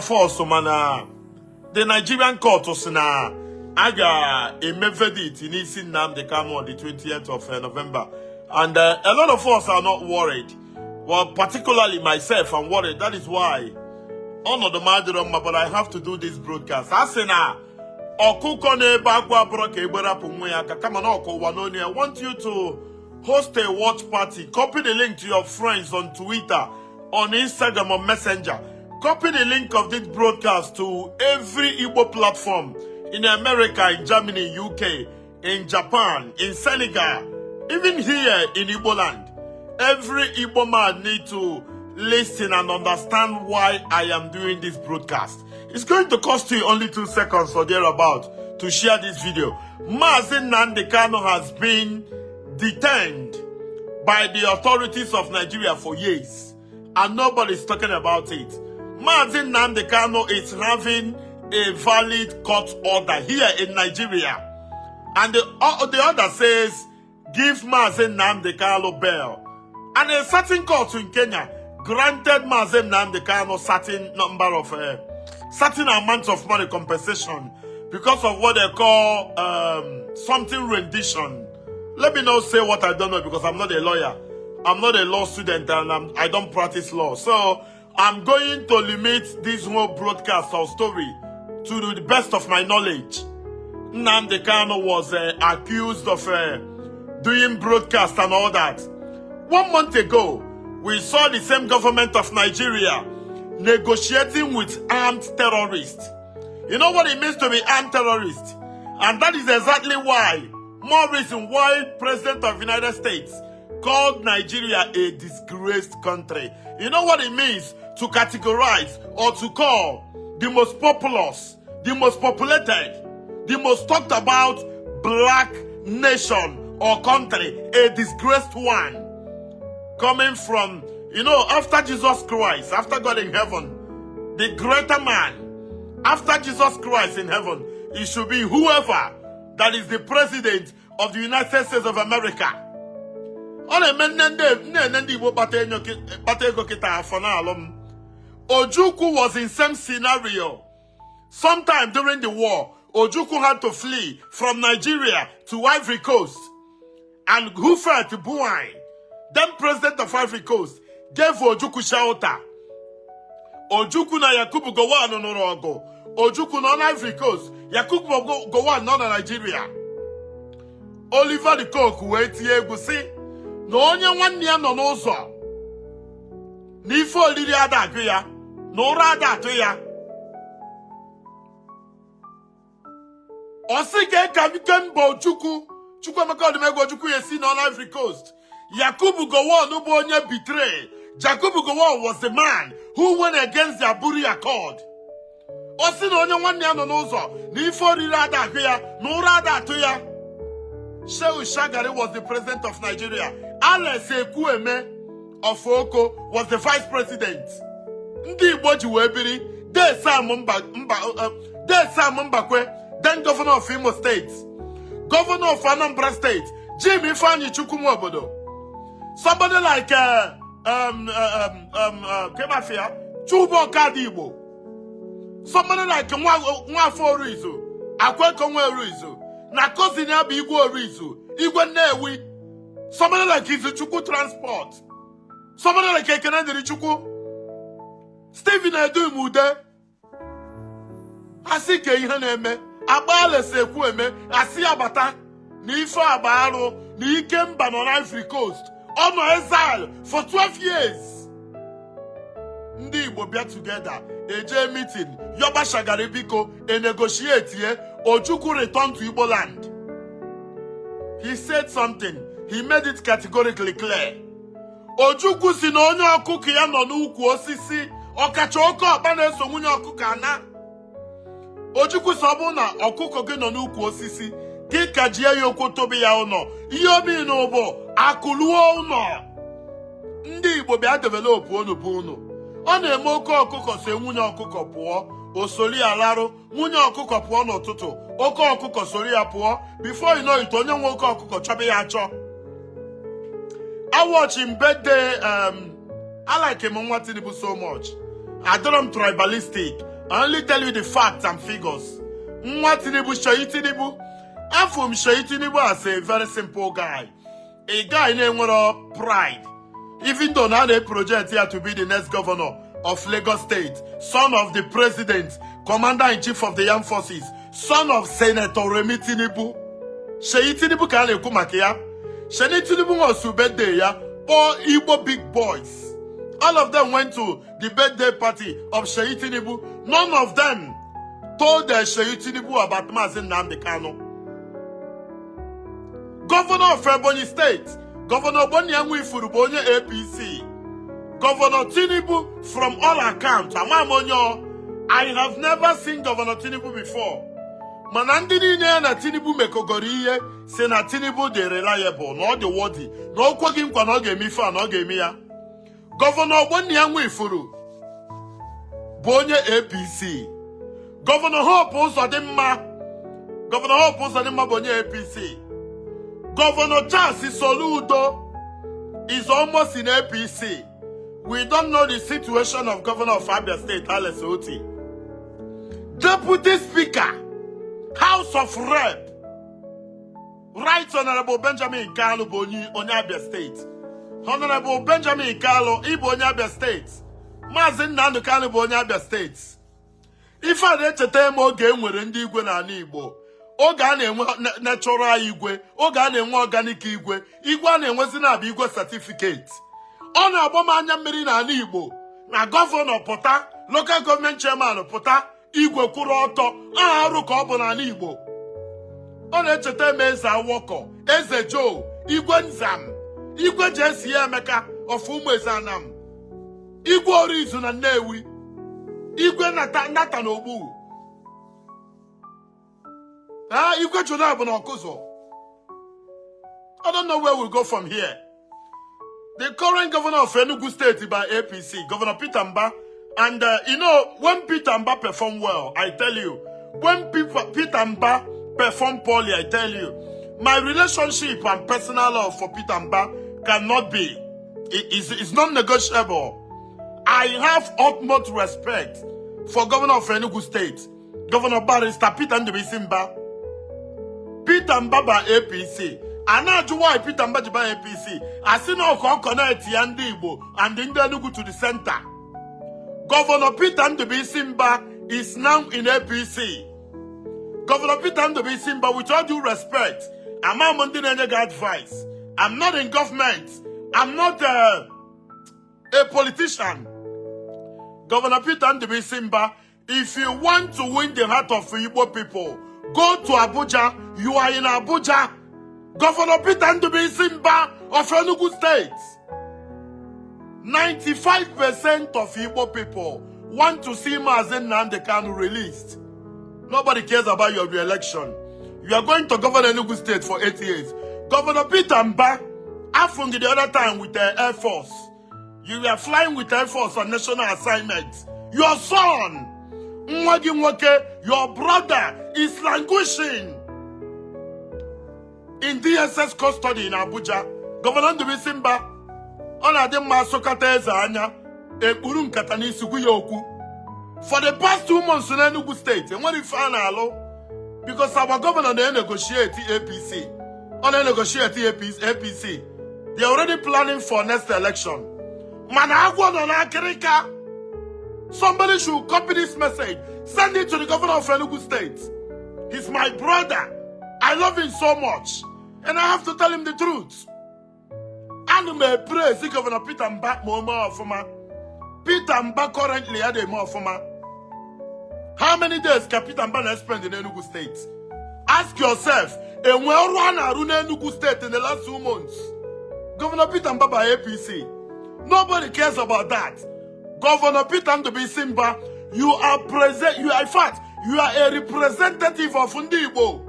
force mana the Nigerian court na aga a verdict in Nnamdi Kanu on the 20th of November. And a lot of us are not worried. Well, particularly myself, I'm worried. That is why but I have to do this broadcast. I want you to host a watch party. Copy the link to your friends on Twitter, on Instagram, or Messenger. Copy the link of this broadcast to every Igbo platform in America, in Germany, UK, in Japan, in Senegal, even here in Igbo land. Every Igbo man needs to listen and understand why I am doing this broadcast. It's going to cost you only 2 seconds or thereabout to share this video. Nnamdi Kanu has been detained by the authorities of Nigeria for years, and nobody's talking about it. Nnamdi Kanu is having a valid court order here in Nigeria, and the order says give Nnamdi Kanu bail, and a certain court in Kenya granted Nnamdi Kanu certain amount of money compensation because of what they call something rendition. Let me not say what I don't know because I'm not a lawyer. I'm not a law student and I don't practice law. So I'm going to limit this whole broadcast or story to the best of my knowledge. Nnamdi Kanu was accused of doing broadcast and all that. 1 month ago, we saw the same government of Nigeria negotiating with armed terrorists. You know what it means to be armed terrorist? And that is exactly why, more reason why President of the United States called Nigeria a disgraced country. You know what it means to categorize or to call the most populous, the most populated, the most talked about black nation or country a disgraced one? Coming from, you know, after Jesus Christ, after God in heaven, the greater man, after Jesus Christ in heaven, it should be whoever that is the president of the United States of America. Ojukwu was in same scenario. Sometime during the war, Ojukwu had to flee from Nigeria to Ivory Coast. And who fell to Buai? Then president of Ivory Coast gave Ojukwu shelter. Ojukwu na Yakubu Gowon no Norogo. Ojukwu na Ivory Coast. Yakubu Gowon no Nigeria. Oliver the Coke wait ye gusi. No onye nwanne ya no n'ụzọ. N'ife olili ada agụ ya. N'ụra ada atụ ya. Osike kabiken bo Ojukwu. Chukwu emeka odimego Ojukwu yesi na Ivory Coast. Yakubu Gowon who onye betray. Yakubu Gowon was the man who went against the Aburi Accord. Osi na onye nwanne ya no n'ụzọ. N'ife olili ada agụ ya. N'ụra ada atụ ya. Shehu Shagari was the president of Nigeria. Alex Ekwueme of Oko was the vice president. Ndi Igbo ji wee biri. Desam Mbakwe, then governor of Imo State. Governor of Anambra State, Jim Ifeanyi Chukwumobodo. Somebody like Kemafia, Chubo Kadibo. Somebody like Nwafo Orizu, Akweko Orizu. Na cousin ya bi Igwe Orizu, Igwe Nnewi. Somebody like Izuchukwu Transport. Somebody like Ekenediri Chukwu. Stephen Edumude. Asi ke ihe na-eme. Agba Ekwueme, asi abata. Ni ife abarụ, ni ike mba no Ivory Coast. On exile for 12 years. Ndị Igbo bịa together, eje meeting, Yoba Shagari biko, negotiate ye. Ojukwu returned to Igbo land. He said something. He made it categorically clear. Ojukwu si na onye ọkụkọ ya nọ n'ukwu osisi, ọkacha oke ọkpa na-eso nwunye ọkụkọ ana. Ojukwu si ọ bụ na ọkụkọ gị nọ n'ukwu osisi, gị ka jie ya okwu tobi ya ụnọ. Ihe obi n'ụbọ, akụluo ụnọ. Ndị Igbo bịa develop unu bụ unu. Ọ na-eme oke ọkụkọ si nwunye ọkụkọ pụọ. Osori alarụ, nwunye ọkụkọ pụọ n'ụtụtụ, oke ọkụkọ sori ya pụọ. Before you know it, onye nwe oke ọkụkọ chọba ya achọ. I watch him birthday, I like him Tinubu so much. I don't tribalistic. I only tell you the facts and figures. Nwa Tinubu, Sheyi Tinubu. I'm from Sheyi Tinubu as a very simple guy. A guy named pride. Even though now they project here to be the next governor of Lagos State, son of the president, commander-in-chief of the armed forces, son of Senator Remi Tinubu. Sheyi Tinubu can ekumakia. Sheyi Tinubu was to birthday, yeah. All Igbo big boys. All of them went to the birthday party of Sheyi Tinubu. None of them told Sheyi Tinubu about Nnamdi Kanu. Governor of Ebonyi State, Governor Boni Anwifuru Bonye APC, Governor Tinubu, from all accounts, I have never seen Governor Tinubu before. Manandini na Tinubu mekogoriye, say na Tinubu de reliable, not the worthy, no kwagim kwa no gemi fa no gemi ya. Governor Boni Anwifuru Bonye APC, Governor Hope Uzodimma, Governor Hope Uzodimma Bonye APC. Governor Charles Soludo is almost in APC. We don't know the situation of Governor of Abia State, Alex Oti. Deputy Speaker, House of Rep, Right Honorable Benjamin Kanu Boni, Abia State. Honorable Benjamin Kanu, Ibo Abia State. Mazin Nnamdi Kanu Boni Abia State. If I let a time more game with Igwe na Igbo. Oga na-enwe natural igwe, oga na-enwe organic igwe, igwe na-enwezi na-abụ igwe certificate. Ọ na-agba m anya mmiri n'ala Igbo na gọvanọ pụta, local government chairman pụta, igwe kwụrụ ọtọ, aha arụ ka ọ bụ n'ala Igbo. Ọ na-echeta eme Eze Awọkọ, Eze Joe, Igwe Nzam, Igwe Jesi Emeka of Ụmụ Eze Anam, Igwe Orizu na Nnewi, Igwe Nata na Ogbu. You got your lab on Okuzo. I don't know where we'll go from here. The current governor of Enugu State by APC, Governor Peter Mba, and you know, when Peter Mba perform well, I tell you, when Peter Mba perform poorly, I tell you, my relationship and personal love for Peter Mba cannot be. It's non-negotiable. I have utmost respect for Governor of Enugu State, Governor Barrister Peter Nnamdi Kanu. Peter Mba by APC. And now why Peter Mba by APC? I see no connect Yandi Igbo and Enugu to the center. Governor Peter Nnamdi Kanu is now in APC. Governor Peter Nnamdi Kanu, with all due respect, I'm not Mondinega advice. I'm not in government. I'm not a politician. Governor Peter Nnamdi Kanu, if you want to win the heart of Igbo people, go to Abuja. You are in Abuja. Governor Peter Nnamdi Kanu of Enugu State. 95% of Igbo people want to see Nnamdi Kanu released. Nobody cares about your re-election. You are going to govern Enugu State for 8 years. Governor Peter Mba, Afungi the other time with the Air Force. You were flying with Air Force on national assignments. Your son, your brother, is languishing in DSS custody in Abuja. Governor Nnamdi Kanu, for the past 2 months in Enugu State, and when we found out, because our governor they negotiate APC, APC, they're already planning for next election. Somebody should copy this message, send it to the governor of Enugu State. He's my brother. I love him so much, and I have to tell him the truth. And may praise the Governor Peter Mba more. Peter Mba currently had a more. How many days can Peter Mba spend in Enugu State? Ask yourself, and where run Enugu State in the last 2 months? Governor Peter Mba by APC. Nobody cares about that. Governor Peter Nnamdi Kanu, you are in fact, you are a representative of Igbo.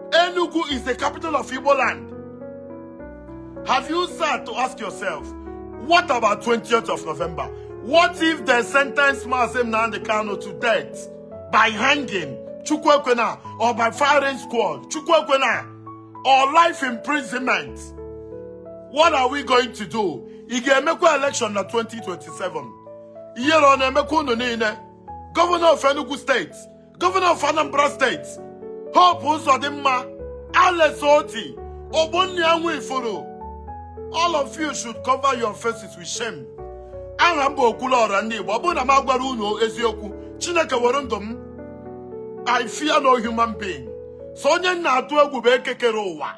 Enugu is the capital of Igbo land. Have you sat to ask yourself, what about 20th of November? What if they sentence Nnamdi Kanu to death by hanging, or by firing squad, or life imprisonment? What are we going to do? Igemeko election na 2027. Governor of Enugu State, Governor of Anambra State, Hope Uzodimma, Alex Oti, Obonyanwu Ifuru. All of you should cover your faces with shame. Arambo Okwuluora ndị Igbo, ọbụna m agwara unu eziokwu, Chineke were ndụ m. I fear no human being. So onye na-atụ egwu bụ ekekere ụwa.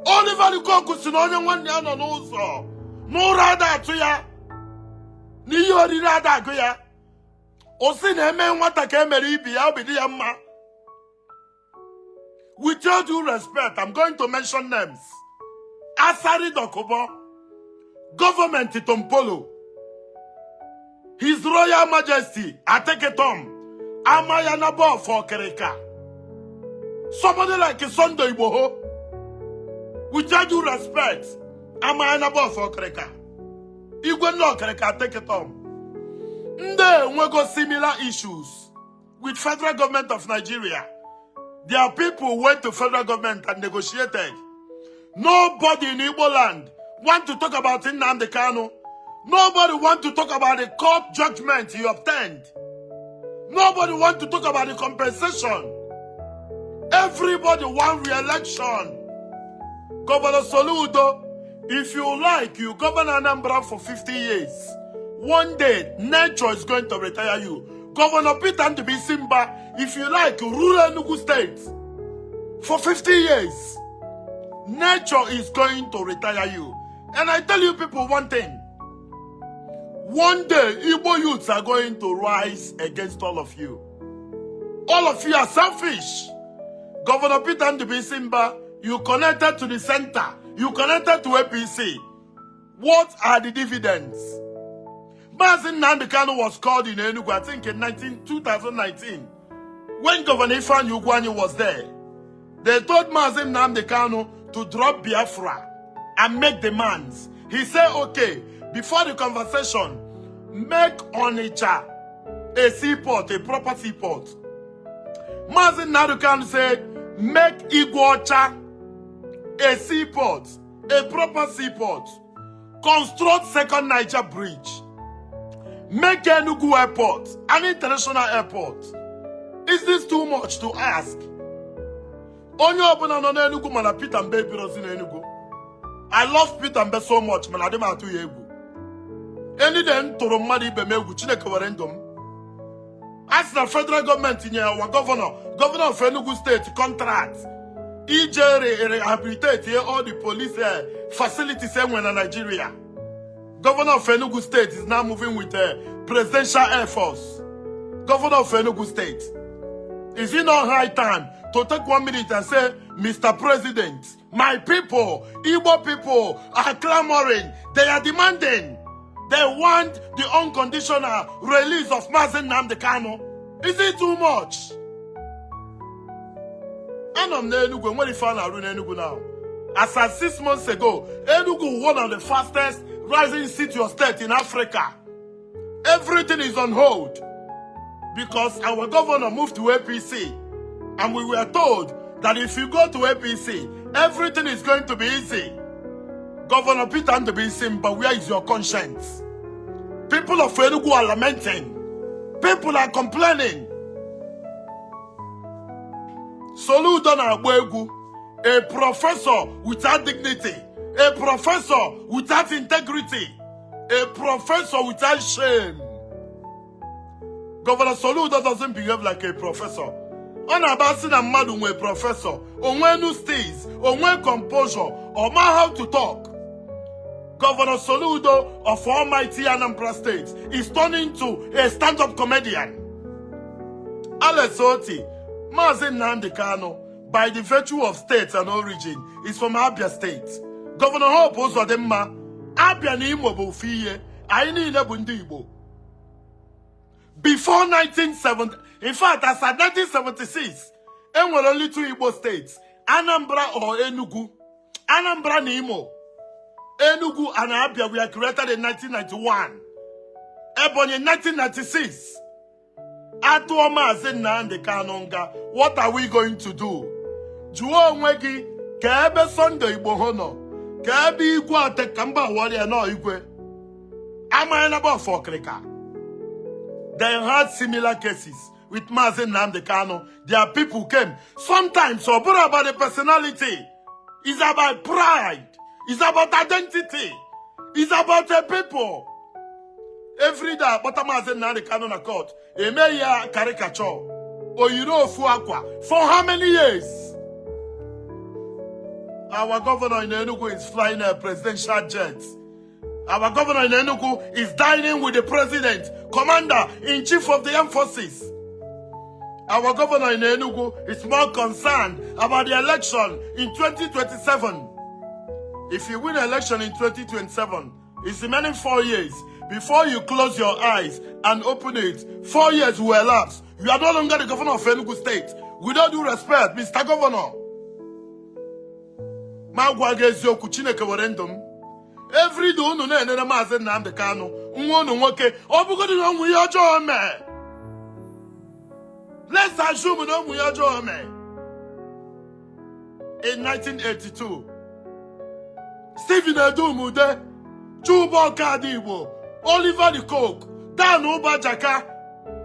Oliver Lukoku si na onye nwanne ya nọ n'ụzọ, n'ụra ada atụ ya, n'ihe oriri ada agụ ya. O si na eme nwata ka emere ibi ya, obi dị ya mma. With all due respect, I'm going to mention names. Asari Dokubo, Government Tompolo, His Royal Majesty Ateketom, Amayanabo for Kereka. Somebody like Sunday Igbo, with all due respect, Amayanabo for Kereka. Igwe no Kereka Ateketom. Nde we similar issues with federal government of Nigeria. Their people went to federal government and negotiated. Nobody in Igbo land want to talk about Nnamdi Kanu. Nobody want to talk about the court judgment he obtained. Nobody want to talk about the compensation. Everybody want re-election. Governor Soludo, if you like, you govern Anambra for 50 years. One day, nature is going to retire you. Governor Peter Ndibi Simba, if you like, rule Enugu State for 50 years. Nature is going to retire you. And I tell you people one thing. One day, Igbo youths are going to rise against all of you. All of you are selfish. Governor Peter Ndibi Simba, you connected to the center. You connected to APC. What are the dividends? Nnamdi Kanu was called in Enugu, I think in 2019. When Governor Ifeanyi Ugwuanyi was there, they told Nnamdi Kanu to drop Biafra and make demands. He said, okay, before the conversation, make Onitsha a seaport, a proper seaport. Nnamdi Kanu said, make Iguacha a seaport, a proper seaport. Construct second Niger bridge. Make Enugu airport, an international airport. Is this too much to ask? Onye obuna no na Enugu mana Peter Mbe birozi na Enugu. I love Peter Mbe so much, man adem atu ya egwu. Any den toro mmadu ibe m egwu Chineke were ndom. As the federal government nye our governor of Enugu State contract. Ije rehabilitate all the police facilities in Nigeria. Governor of Enugu State is now moving with presidential air force. Governor of Enugu State. Is it not high time to take 1 minute and say, Mr. President, my people, Igbo people are clamoring. They are demanding. They want the unconditional release of Nnamdi Kanu. Is it too much? And I'm Enugu. When if I run Enugu now? As of 6 months ago, Enugu was one of the fastest rising city or state in Africa. Everything is on hold because our governor moved to APC, and we were told that if you go to APC, everything is going to be easy. Governor Peter Ndibi Simba, where is your conscience? People of Enugu are lamenting. People are complaining. Soludo na Agboegu, a professor without dignity, a professor without integrity, a professor without shame. Governor Soludo doesn't behave like a professor. Onabasi na madu a professor, onwenu stays, onwen composure, or how to talk. Governor Soludo of almighty Anambra State is turning into a stand-up comedian. Alex Oti, Nnamdi Kanu, by the virtue of state and origin, is from Abia State. Governor Hope Uzodimma, Abia ni Imo bụ fiye, anyị niile bụ ndị Igbo. Before 1970, in fact, as at 1976, there were only 2 Igbo states, Anambra or Enugu. Anambra and Imo. Enugu and Abia were created in 1991. Ebonyi in 1996. Atuoma Nnamdi Kanu, what are we going to do? Juo onwegi ka ebe Sunday Igbo hono, ka ebe igwe ate kamba warrior no igwe. Ama na ba for krika. They had similar cases with Mazi Nnamdi Kanu. Their people came. Sometimes, so about the personality. It's about pride. It's about identity. It's about the people. Every day, but Mazi Nnamdi Kanu na court. A mayor caricature. Or you know, Fuakwa. For how many years? Our governor in Enugu is flying a presidential jet. Our governor in Enugu is dining with the president, commander-in-chief of the armed forces. Our governor in Enugu is more concerned about the election in 2027. If you win election in 2027, it's remaining 4 years. Before you close your eyes and open it, 4 years will elapse. You are no longer the governor of Enugu State. With all due respect, Mr. Governor. Every day, no Mazi Nnamdi Kanu, let's assume no in 1982, Stephen Edumude, Chubo Kadibo, Oliver the Coke, Dan Ubajaka,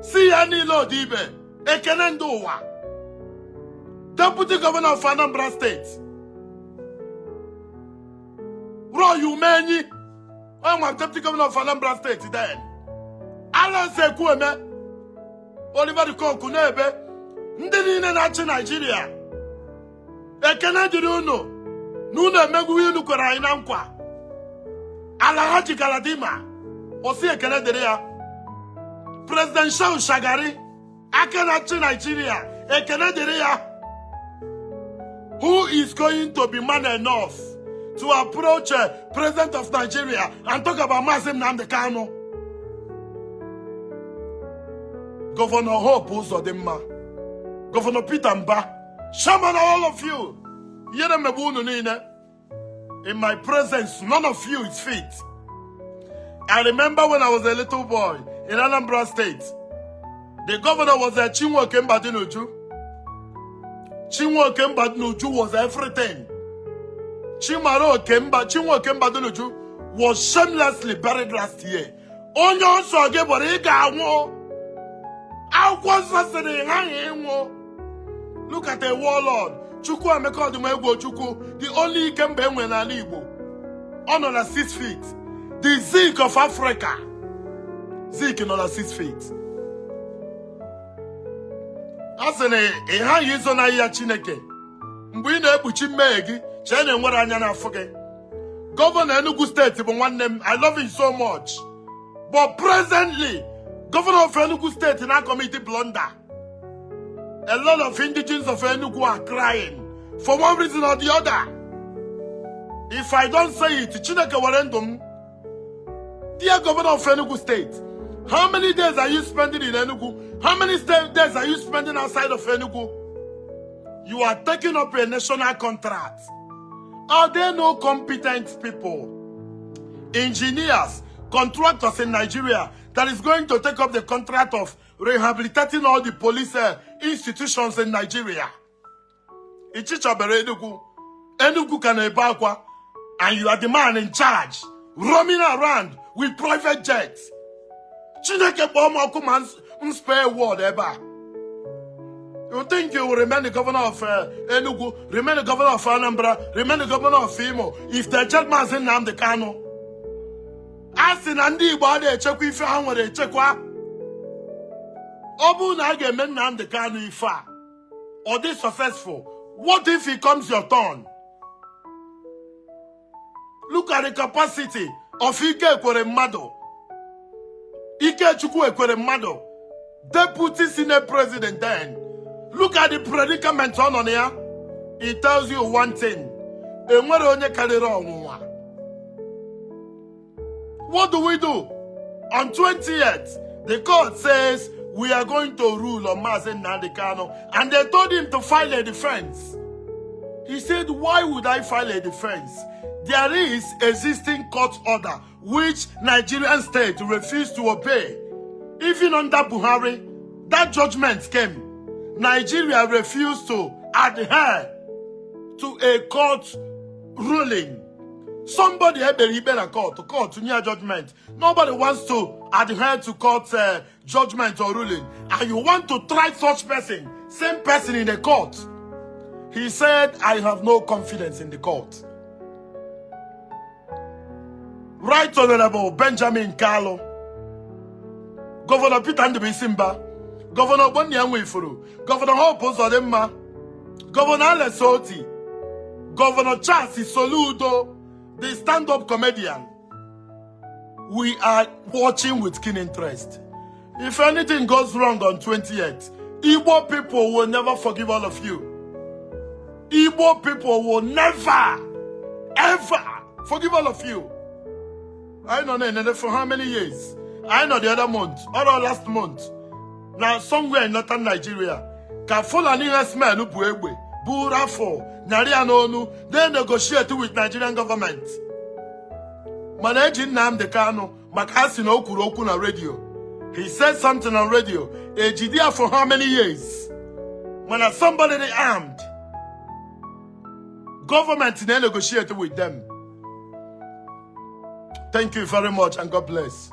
Siani Lodibe, Ekenendowa, Deputy Governor of Anambra State. Roy Umeni, I'm a deputy governor of Anambra State then. Alan Sekueme, Oliver Kokunebe, Ndini Nachi Nigeria. Ekene Diruno, Nuna Meguyu Nukora Inankwa. Alahaji Galadima, Osi Ekene Derea. President Shao Shagari, Akenachi Nigeria, Ekene Derea. Who is going to be man enough to approach President of Nigeria and talk about Mazi Nnamdi Kanu? Governor Hope Uzodimma, Governor Peter Mba, Shaman, all of you. In my presence, none of you is fit. I remember when I was a little boy in Anambra State, the governor was Chinua Kembadinuju. Chinua Kembadinuju was everything. Chinua Kembadinuju was shamelessly buried last year. Onyo soge boriga wo. Look at the warlord. Chukwu Emeka Odumegwu Chukwu, the only Ikembe Enwe n'ala Igbo. On 6 feet. The Zik of Africa. Zik on 6 feet. Asene, ha yizo na ya Chineke. Mgbe ị na-ekpuchi mmehie gị, chene nwere anya n'afọ gị. Governor Enugu State bụ nwanne m, I love him so much. But presently, Governor of Enugu State in our committee blunder. A lot of indigenes of Enugu are crying for one reason or the other. If I don't say it, Chineke Warendum, dear Governor of Enugu State, how many days are you spending in Enugu? How many days are you spending outside of Enugu? You are taking up a national contract. Are there no competent people, engineers, contractors in Nigeria that is going to take up the contract of rehabilitating all the police institutions in Nigeria? Ichichabere Enugu, Enugu Kanebakwa, and you are the man in charge, roaming around with private jets. Chineke Bomo come and spare word ever. You think you will remain the governor of Enugu, remain the governor of Anambra, remain the governor of Imo, if the jet man's in Nnamdi Kanu? Asking Nnamdi Igbo they check if you want to check what? Obu na ge men Nnamdi Kanu ifa. Or this successful. What if it comes your turn? Look at the capacity of Ike Ekweremadu. Ike Chukwu Ekweremadu, Deputy Senate President then. Look at the predicament on here. It tells you one thing. What do we do? On 20th, the court says we are going to rule on Mazi Nnamdi Kanu, and they told him to file a defense. He said, why would I file a defense? There is existing court order which Nigerian state refused to obey. Even under Buhari, that judgment came. Nigeria refused to adhere to a court ruling. Somebody had a court near judgment. Nobody wants to adhere to court judgment or ruling, and you want to try such person, same person in the court. He said, I have no confidence in the court. Right Honorable Benjamin Kalu, Governor Peter Ndubuisimba, Governor Boni Anwifuru, Governor Hope Uzodimma, Governor Alex Oti, Governor Charles Soludo, the stand-up comedian. We are watching with keen interest. If anything goes wrong on 28th, Igbo people will never forgive all of you. Igbo people will never, ever forgive all of you. I don't know for how many years. I know the other month, or last month. Now, somewhere in northern Nigeria, Fulani herdsmen who Burafo, Narianonu, they negotiate with Nigerian government. Managing Nnamdi Kanu, Makasi no Okwuluora na radio. He said something on radio. A GDR for how many years? When somebody they armed, government they negotiate with them. Thank you very much and God bless.